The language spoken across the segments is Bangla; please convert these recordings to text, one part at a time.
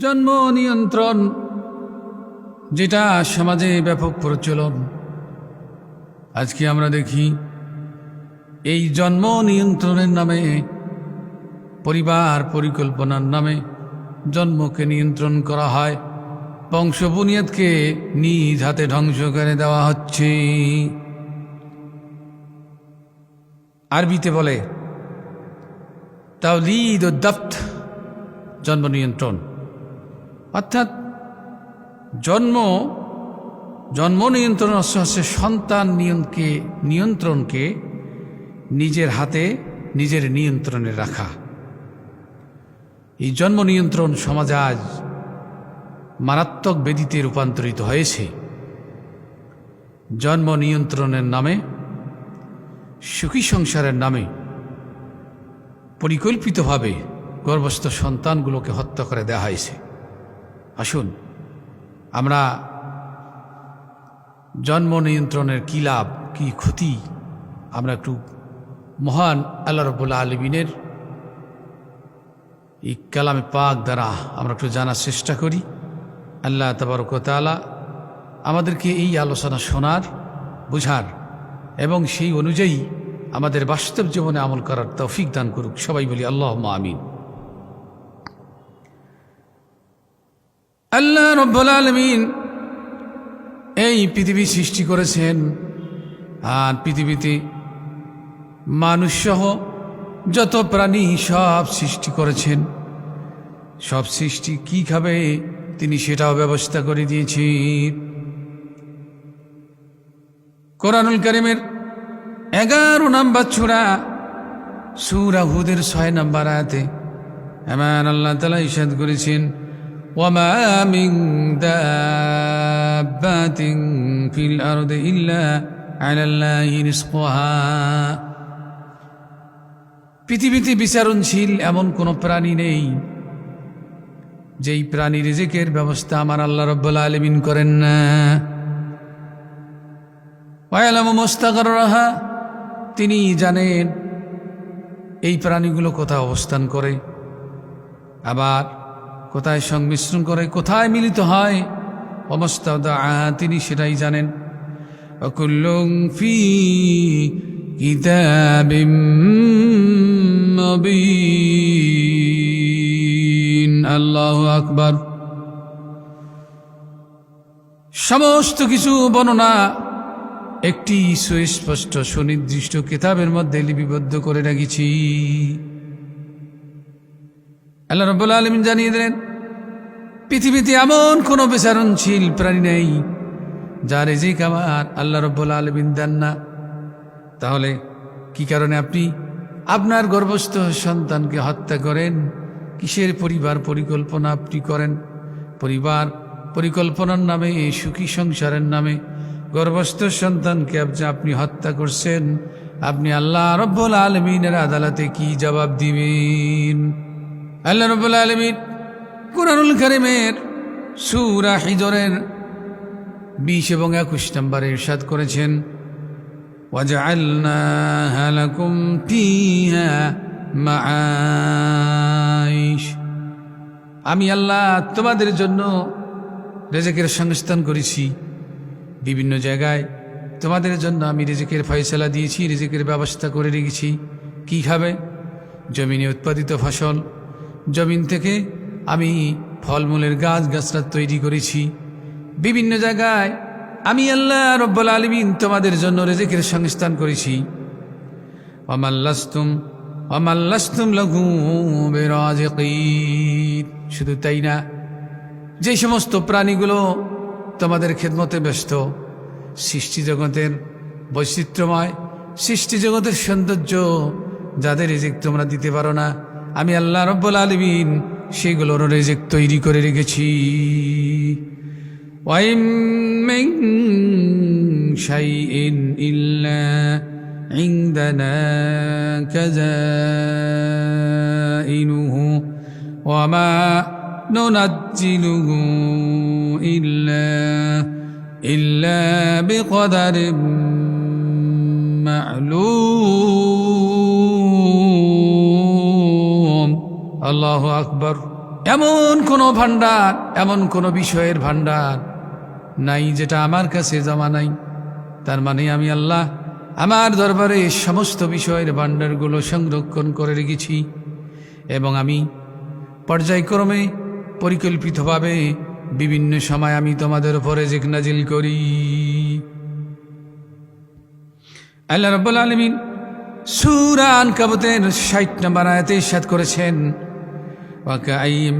জন্ম নিয়ন্ত্রণ যেটা সমাজে ব্যাপক প্রচলন, আজকে আমরা দেখি এই জন্ম নিয়ন্ত্রণের নামে, পরিবার পরিকল্পনার নামে জন্মকে নিয়ন্ত্রণ করা হয়, বংশ বুনিয়াদকে নিজ হাতে ধ্বংস করে দেওয়া হচ্ছে। আরবিতে বলে তাওলীদ ও দাফত, জন্ম নিয়ন্ত্রণ, অর্থাৎ জন্ম নিয়ন্ত্রণ হচ্ছে সন্তান নিয়ন্ত্রণকে নিজের হাতে নিজের নিয়ন্ত্রণে রাখা। এই জন্ম নিয়ন্ত্রণ সমাজ আজ মারাত্মক ব্যাধিতে রূপান্তরিত হয়েছে। জন্ম নিয়ন্ত্রণের নামে, সুখী সংসারের নামে পরিকল্পিতভাবে গর্ভস্থ সন্তানগুলোকে হত্যা করে দেওয়া হয়েছে। আসুন আমরা জন্ম নিয়ন্ত্রণের কী লাভ কী ক্ষতি আমরা একটু মহান আল্লাহ রাব্বুল আলামিনের এই কালামে পাক দ্বারা আমরা একটু জানার চেষ্টা করি। আল্লাহ তাবারক ওয়া তাআলা আমাদেরকে এই আলোচনা শোনার, বুঝার এবং সেই অনুযায়ী আমাদের বাস্তব জীবনে আমল করার তৌফিক দান করুক। সবাই বলি আল্লাহুম্মা আমিন। আল্লাহ রাব্বুল আলামিন এই পৃথিবী সৃষ্টি করেছেন, আর পৃথিবীতে মানুষসহ যত প্রাণী সব সৃষ্টি করেছেন। সব সৃষ্টি কি খাবে তিনি সেটাও ব্যবস্থা করে দিয়েছেন। কোরআনুল কারীমের 11 নম্বর সূরা সূরা হুদের 6 নম্বর আয়াতে এমন আল্লাহ তাআলা ইরশাদ করেছেন, ওয়ামা মিন দাব্বাতিন ফিল আরদি ইল্লা আলাল্লাহি রিজকুহা। পৃথিবীতে বিচারণশীল এমন কোন প্রাণী নেই যেই প্রাণী রিজিকের ব্যবস্থা আমার আল্লাহ রাব্বুল আলামিন করেন না। ওয়ায়ালামু মুস্তাকাররাহা, তিনি জানেন এই প্রাণীগুলো কোথায় অবস্থান করে, আবার কোথায় সংমিশ্রণ করে, কোথায় মিলিত হয়। ওয়ামাস্তাওদাআহা, তিনি সেটাই জানেন। ওয়াকুল্লুন ফি কিতাবিম মুবিন। আল্লাহু আকবার। সমস্ত কিছু বর্ণনা একটি সুস্পষ্ট সুনির্দিষ্ট কিতাবের মধ্যে লিপিবদ্ধ করে রেখেছি। আল্লাহ রাব্বুল আলামিন জানিয়ে দিলেন পৃথিবীতে এমন কোনো বিচারণশীল প্রাণী নেই যার রিজিক আমার আল্লাহ রাব্বুল আলামিন দেন না। তাহলে কি কারণে আপনি আপনার গর্ভস্থ সন্তানকে হত্যা করেন? কিসের পরিবার পরিকল্পনা আপনি করেন? পরিবার পরিকল্পনার নামে, এই সুখী সংসারের নামে গর্ভস্থ সন্তানকে আপনি হত্যা করছেন। আপনি আল্লাহ রাব্বুল আলামিনের আদালতে কি জবাব দিবেন? আল্লাহ রাব্বুল আলামিন কুরআনুল কারীমের সূরা হিজরের 20 এবং 21 নম্বরে ইরশাদ করেছেন, ওয়াজআলনাহা লাকুম ফীহা মাআইশ। আমি আল্লাহ তোমাদের জন্য রিজিকের সংস্থান করেছি। বিভিন্ন জায়গায় তোমাদের জন্য আমি রিজিকের ফয়সালা দিয়েছি, রিজিকের ব্যবস্থা করে রেখেছি। কি খাবে? জমিনে উৎপাদিত ফসল, জমিন থেকে আমি ফলমূলের গাছগাছরা তৈরি করেছি। বিভিন্ন জায়গায় আমি আল্লাহ রাব্বুল আলামিন তোমাদের জন্য রিজিকের সংস্থান করেছি। ওয়ামাল্লাস্তুম লাহু বিরাজিকিন। শুধু তাই না, যে সমস্ত প্রাণীগুলো তোমাদের খেদমতে ব্যস্ত, সৃষ্টি জগতের বৈচিত্র্যময় সৃষ্টি জগতের সৌন্দর্য, যাদের রিজিক তোমরা দিতে পারো না, আমি আল্লাহ রাব্বুল আলামিন সেগুলোর রিজিক তৈরি করে রেখেছি। ওয়াইম মিন শাইইন ইল্লা ইনদানা কাযাইনুহু ওয়ামা নুনাজ্জিলুহু ইল্লা বিকদারিন মা'লুম। আল্লাহু আকবার। এমন কোনো ভান্ডার, এমন কোনো বিষয়ের ভান্ডার নাই যেটা আমার কাছে জমা নাই। তার মানে আমি আল্লাহ আমার দরবারে সমস্ত বিষয়ের ভান্ডারগুলো সংরক্ষণ করে রেখেছি, এবং আমি পর্যায়ক্রমে পরিকল্পিতভাবে বিভিন্ন সময় আমি তোমাদের উপরে রিজিক নাজিল করি। আল্লাহ রাব্বুল আলামিন সূরা আনকাবুতের ৬০ নম্বর আয়াতে ইরশাদ করেছেন, ওয়াকাইয়্যিম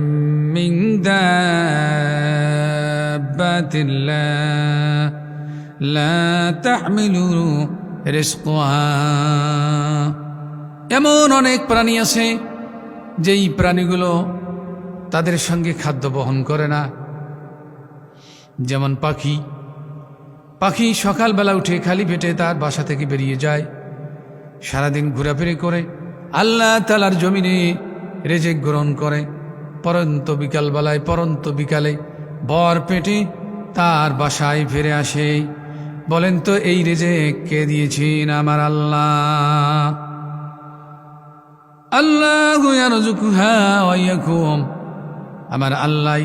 মিন দাব্বাতিন লা তাহমিলু রিজকাহা। এমন অনেক প্রাণী আছে যেই প্রাণীগুলো তাদের সঙ্গে খাদ্য বহন করে না। যেমন পাখি, পাখি সকালবেলা উঠে খালি পেটে তার বাসা থেকে বেরিয়ে যায়, সারাদিন ঘোরাফেরি করে আল্লাহ তাআলার জমিনে রিজিক গ্রহণ করে, পরন্ত বিকালবেলায় পরন্ত বিকালে ভর পেটে তার বাসায় ফিরে আসে। বলেন তো এই রিজিক কে দিয়েছেন? আমার আল্লাহ। আল্লাহু ইয়ারযুকুহা ওয়া ইয়াকুম, আমার আল্লাহ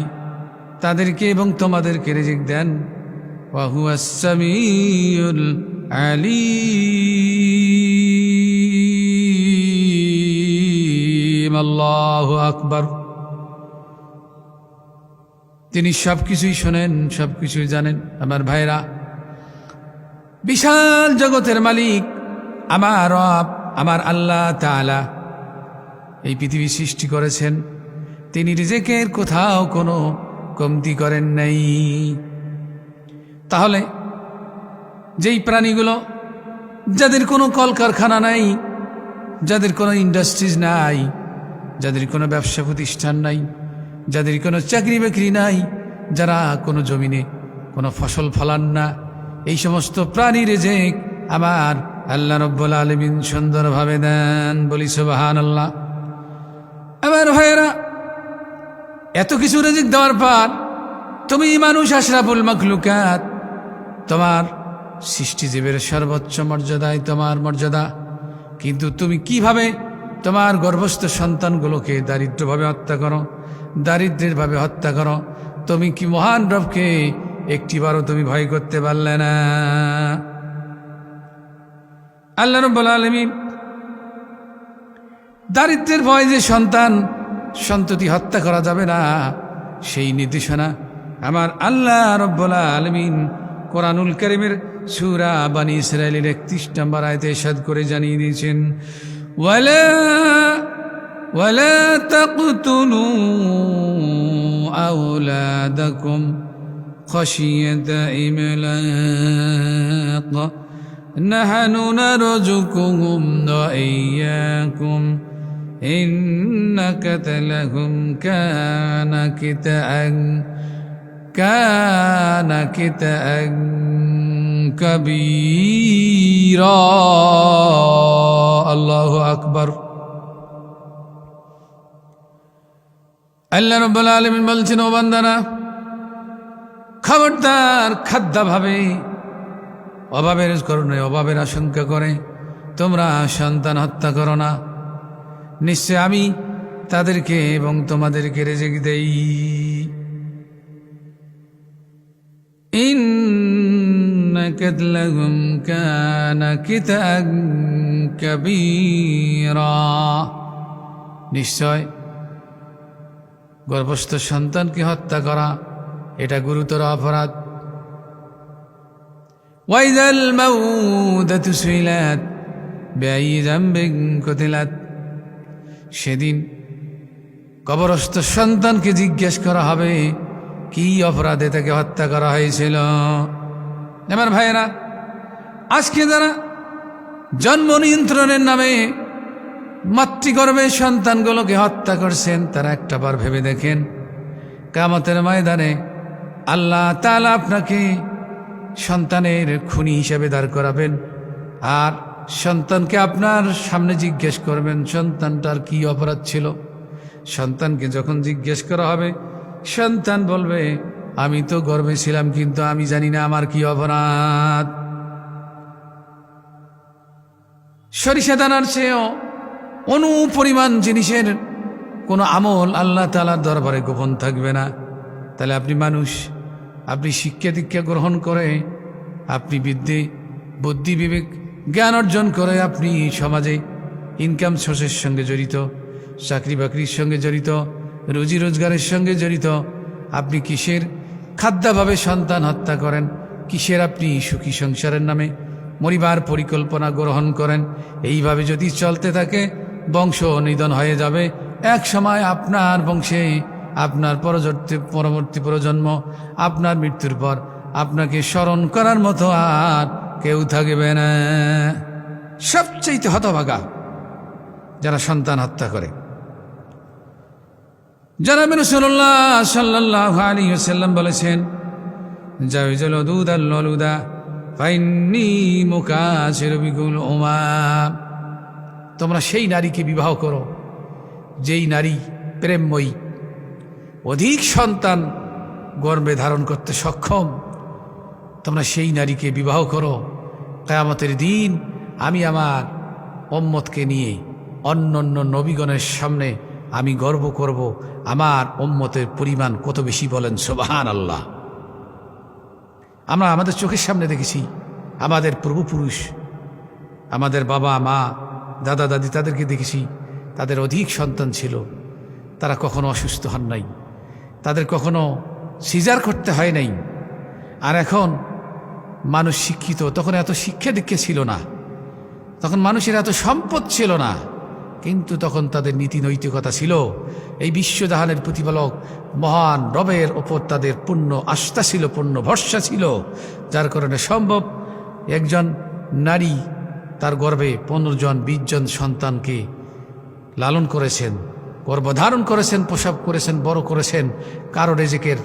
তাদেরকে এবং তোমাদেরকে রিজিক দেন। ওয়া হুয়াস সামিউল আলিম। আল্লাহু আকবার। তিনি সবকিছুই শোনেন, সবকিছুই জানেন। আমার ভাইরা, বিশাল জগতের মালিক আমার রব, আমার আল্লাহ তাআলা এই পৃথিবী সৃষ্টি করেছেন। তিনি রিজিকের কোথাও কোনো কমতি করেন নাই। তাহলে যেই প্রাণীগুলো, যাদের কোনো কলকারখানা নাই, যাদের কোনো ইন্ডাস্ট্রিজ নাই, যাদের কোনো ব্যবসা প্রতিষ্ঠান নাই, যাদের কোনো চাকরি বাকরি নাই, যারা কোনো জমিনে কোনো ফসল ফলান না, এই সমস্ত প্রাণী রিজিক আমার আল্লাহ রাব্বুল আলামিন সুন্দরভাবে দেন। বলি সুবহানাল্লাহ। আমার ভাইয়েরা, এত কিছু রিজিক দেওয়ার পর তুমি মানুষ আশরাফুল মাখলুকাত, তোমার সৃষ্টিজীবের সর্বোচ্চ মর্যাদায় তোমার মর্যাদা, কিন্তু তুমি কিভাবে তোমার গর্ভস্থ সন্তানগুলোকে দারিদ্রভাবে হত্যা করো, দারিদ্রের ভাবে হত্যা করো? তুমি কি মহান রবকে একটিবারও তুমি ভয় করতে পারলে না? আল্লাহ রাব্বুল আলামিন দারিদ্রের ভয় যে সন্ততি হত্যা করা যাবে না, সেই নির্দেশনা আমার আল্লাহ রাব্বুল আলামিন কোরআনুল কারীমের সূরা বনী ইসরাঈলের ৩১ নম্বর আয়াতে ইরশাদ করে জানিয়ে দিয়েছেন, ওয়ালা তাকতুলু আওলাদাকুম খাশিয়াতা ইমলাক নাহনু নারযুকুহুম ওয়া ইয়্যাকুম ইন্না কাতলাহুম কানা কিতাআন কাবীরা। আল্লাহু আকবার। আল্লাহ রাব্বুল আলামিন বলছেন, ও বান্দারা, খবরদার খাদ্যাভাবে অভাবের কারণে, অভাবের আশঙ্কা করে তোমরা সন্তান হত্যা করো না। নিশ্চয় আমি তাদেরকে এবং তোমাদেরকে রিজিক দেই। ইন্না কাতলাহুম কানা কিতাআন কাবীরা, নিশ্চয় গর্ভস্থ সন্তানকে হত্যা করা এটা গুরুতর অপরাধ। ওয়াইযাল মাউদাতু সুইলাত বিআইয়ি যামবিন কুতিলাত, সেদিন কবরস্থ সন্তানকে জিজ্ঞেস করা হবে কি অপরাধে তাকে হত্যা করা হয়েছিল। আমার ভাইয়েরা, আজকে যারা জন্ম নিয়ন্ত্রণের নামে মাতৃগর্ভে সন্তানগুলোকে হত্যা করছেন, তারা একটাবার ভেবে দেখেন, কিয়ামতের ময়দানে আল্লাহ তাআলা আপনাকে সন্তানের খুনি হিসেবে দাঁড় করাবেন, আর সন্তানকে আপনার সামনে জিজ্ঞেস করবেন সন্তানটার কি অপরাধ ছিল। সন্তানকে যখন জিজ্ঞেস করা হবে, সন্তান বলবে, আমি তো গর্ভে ছিলাম, কিন্তু আমি জানি না আমার কি অপরাধ। সরিষা দানার চেয়েও অনুপরিমাণ জিনিসের কোনো আমল আল্লাহ তাআলার দরবারে গোপন থাকবে না। তাহলে আপনি মানুষ, আপনি শিক্ষা দীক্ষা গ্রহণ করে, আপনি বুদ্ধি বিবেক জ্ঞান অর্জন করে আপনি সমাজে ইনকাম সোর্সের সঙ্গে জড়িত, চাকরি বাকরির সঙ্গে জড়িত, রুজি রোজগারের সঙ্গে জড়িত। আপনি কিসের খাদ্যাভাবে সন্তান হত্যা করেন, কিসের আপনি সুখী সংসারের নামে মরিবার পরিকল্পনা গ্রহণ করেন। এইভাবে যদি চলতে থাকে বংশ নিধন হয়ে যাবে। এক সময় আপনার বংশে, আপনার পরবর্তী প্রজন্ম, আপনার মৃত্যুর পর আপনাকে স্মরণ করার মতো আর কেউ থাকবে না। সবচেয়ে হতভাগা যারা সন্তান হত্যা করে। জনাবে রাসূলুল্লাহ সাল্লাল্লাহু আলাইহি ওয়াসাল্লাম বলেছেন, জাওয়াজুল উদুদ আল-লুদা ফাইন্নী মুকাসিরু বিকুল উমাম। তোমরা সেই নারীকে বিবাহ করো যেই নারী প্রেমময়ী, অধিক সন্তান গর্ভে ধারণ করতে সক্ষম। তোমরা সেই নারীকে বিবাহ করো। কিয়ামতের দিন আমি আমার উম্মতকে নিয়ে অন্যান্য নবীগণের সামনে আমি গর্ব করব। আমার উম্মতের পরিমাণ কত বেশি, বলেন সুবহানাল্লাহ। আমরা আমাদের চোখের সামনে দেখেছি আমাদের পূর্বপুরুষ, আমাদের বাবা মা দাদা দাদি, তাদেরকে দেখেছি তাদের অধিক সন্তান ছিল, তারা কখনো অসুস্থ হন নাই, তাদের কখনো সিজার করতে হয় নাই। আর এখন মানুষ শিক্ষিত, তখন এত শিক্ষা দীক্ষা ছিল না, তখন মানুষের এত সম্পদ ছিল না, কিন্তু তখন তাদের নীতি নৈতিকতা ছিল। এই বিশ্বজাহানের প্রতিপালক মহান রবের ওপর তাদের পূর্ণ আস্থা ছিল, পূর্ণ ভরসা ছিল, যার কারণে সম্ভব একজন নারী তার গর্ভে 15 জন 20 জন সন্তানকে লালন করেছেন, গর্ভধারণ করেছেন, প্রসব করেছেন, বড় করেছেন। কারো রেজেকের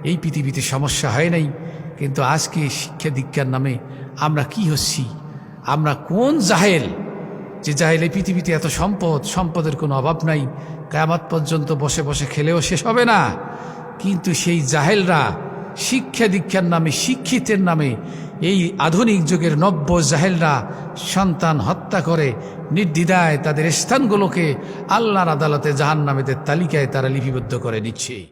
এই পৃথিবীতে সমস্যা হয় নাই। কিন্তু আজকে শিক্ষা দীক্ষার নামে আমরা কি হচ্ছি? আমরা কোন জাহেল, যে জাহেল এই পৃথিবীতে এত সম্পদের কোনো অভাব নাই, কিয়ামত পর্যন্ত বসে বসে খেলেও শেষ হবে না। কিন্তু সেই জাহেলরা শিক্ষা দীক্ষার নামে, শিক্ষিতের নামে, এই আধুনিক যুগের নব্য জাহেলরা সন্তান হত্যা করে নির্দ্বিধায় তাদের স্থানগুলোকে আল্লাহর আদালতে জাহান্নামীদের তালিকায় তারা লিপিবদ্ধ করে নিচ্ছে।